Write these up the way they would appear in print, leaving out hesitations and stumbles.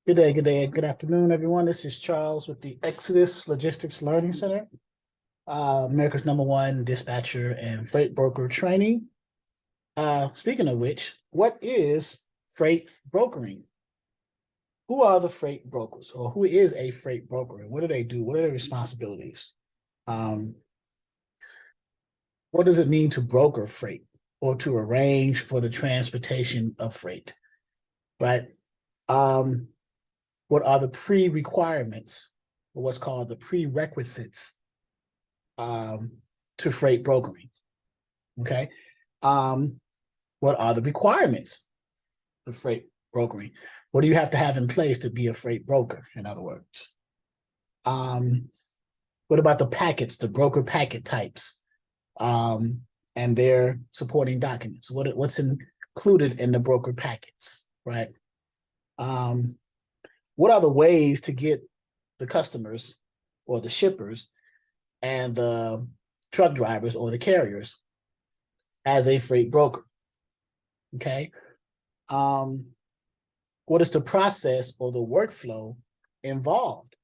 Good day, good afternoon, everyone. This is Charles with the Exodus Logistics Learning Center, America's #1 dispatcher and freight broker training. Speaking of which, what is freight brokering? Who are the freight brokers, or who is a freight broker, and what do they do? What are their responsibilities? What does it mean to broker freight or to arrange for the transportation of freight, right? What are the pre-requirements, or what's called the prerequisites to freight brokering, okay? What are the requirements for freight brokering? What do you have to have in place to be a freight broker, in other words? What about the packets, the broker packet types, and their supporting documents? What's included in the broker packets, right? What are the ways to get the customers or the shippers and the truck drivers or the carriers as a freight broker? Okay. What is the process or the workflow involved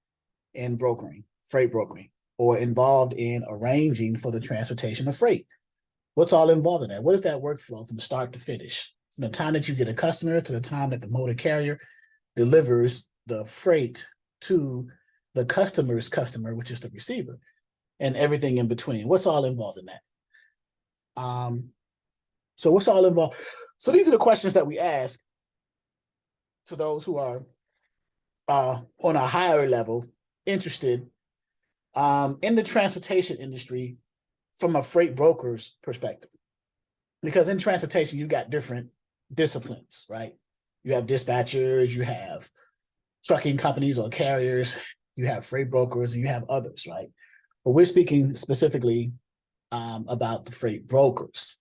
in brokering, freight brokering, or involved in arranging for the transportation of freight? What's all involved in that? What is that workflow from start to finish? From the time that you get a customer to the time that the motor carrier delivers the freight to the customer's customer, which is the receiver, and everything in between. What's all involved in that? So what's all involved? So these are the questions that we ask to those who are on a higher level interested in the transportation industry from a freight broker's perspective. Because in transportation, you got different disciplines, right? You have dispatchers, you have trucking companies or carriers, you have freight brokers, and you have others, right? But we're speaking specifically about the freight brokers,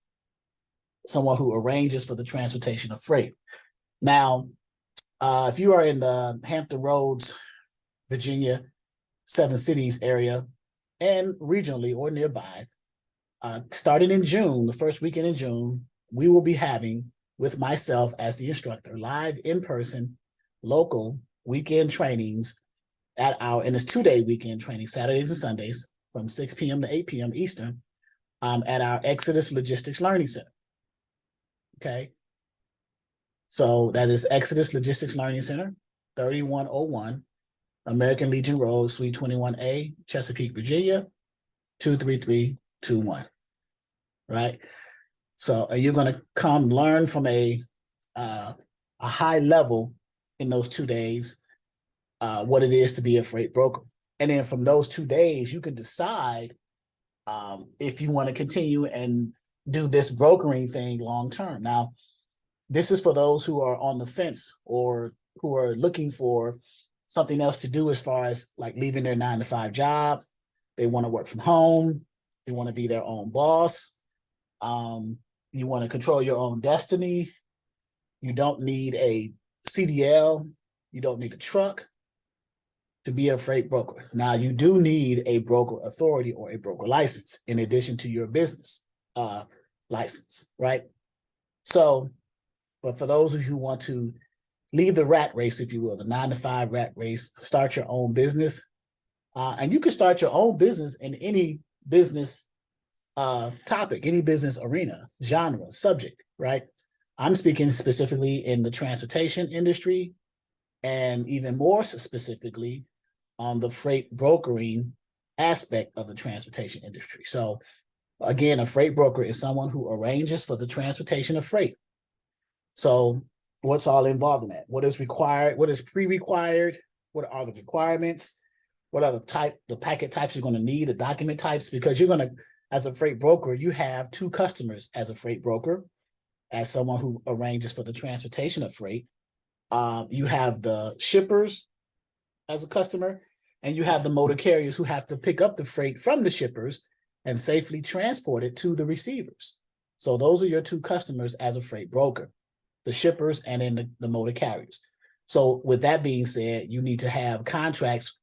someone who arranges for the transportation of freight. Now, if you are in the Hampton Roads, Virginia, 7 cities area, and regionally or nearby, starting in June, the first weekend in June, we will be having, with myself as the instructor, live in-person, local weekend trainings and it's 2-day weekend training, Saturdays and Sundays, from 6 p.m. to 8 p.m. Eastern, at our Exodus Logistics Learning Center. Okay. So that is Exodus Logistics Learning Center, 3101 American Legion Road, Suite 21A, Chesapeake, Virginia, 23321. Right. So you're going to come learn from a high level in those 2 days, what it is to be a freight broker. And then from those 2 days, you can decide if you want to continue and do this brokering thing long term. Now, this is for those who are on the fence or who are looking for something else to do as far as like leaving their 9-to-5 job. They want to work from home. They want to be their own boss. You want to control your own destiny. You don't need a CDL. You don't need a truck to be a freight broker. Now, you do need a broker authority or a broker license in addition to your business license, right? So, but for those of you who want to leave the rat race, if you will, the 9-to-5 rat race, start your own business, and you can start your own business in any business topic, any business arena, genre, subject, right? I'm speaking specifically in the transportation industry, and even more specifically on the freight brokering aspect of the transportation industry. So again, a freight broker is someone who arranges for the transportation of freight. So what's all involved in that? What is required? What is pre-required? What are the requirements? What are the packet types you're going to need, the document types? Because you're going to, as a freight broker, you have 2 customers as a freight broker, as someone who arranges for the transportation of freight. You have the shippers as a customer, and you have the motor carriers who have to pick up the freight from the shippers and safely transport it to the receivers. So those are your 2 customers as a freight broker, the shippers and then the motor carriers. So with that being said, you need to have contracts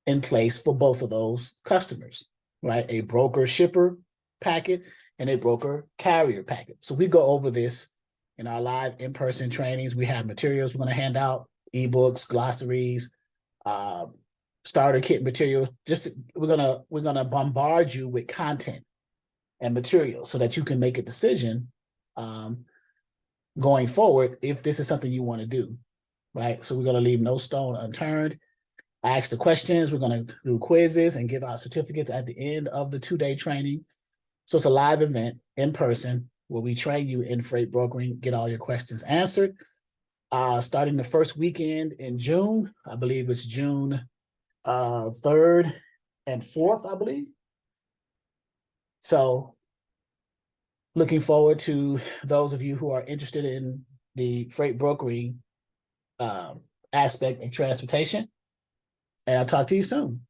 in place for both of those customers, right? A broker shipper packet and a broker carrier packet. So we go over this in our live in-person trainings. We have materials we're going to hand out ebooks, glossaries, starter kit material. We're gonna bombard you with content and material so that you can make a decision going forward if this is something you want to do, right? So we're gonna leave no stone unturned. Ask the questions. We're gonna do quizzes and give out certificates at the end of the 2-day training. So it's a live event in person where we train you in freight brokering, get all your questions answered. Starting the first weekend in June, I believe it's June 3rd and 4th, I believe. So looking forward to those of you who are interested in the freight brokering aspect of transportation. And I'll talk to you soon.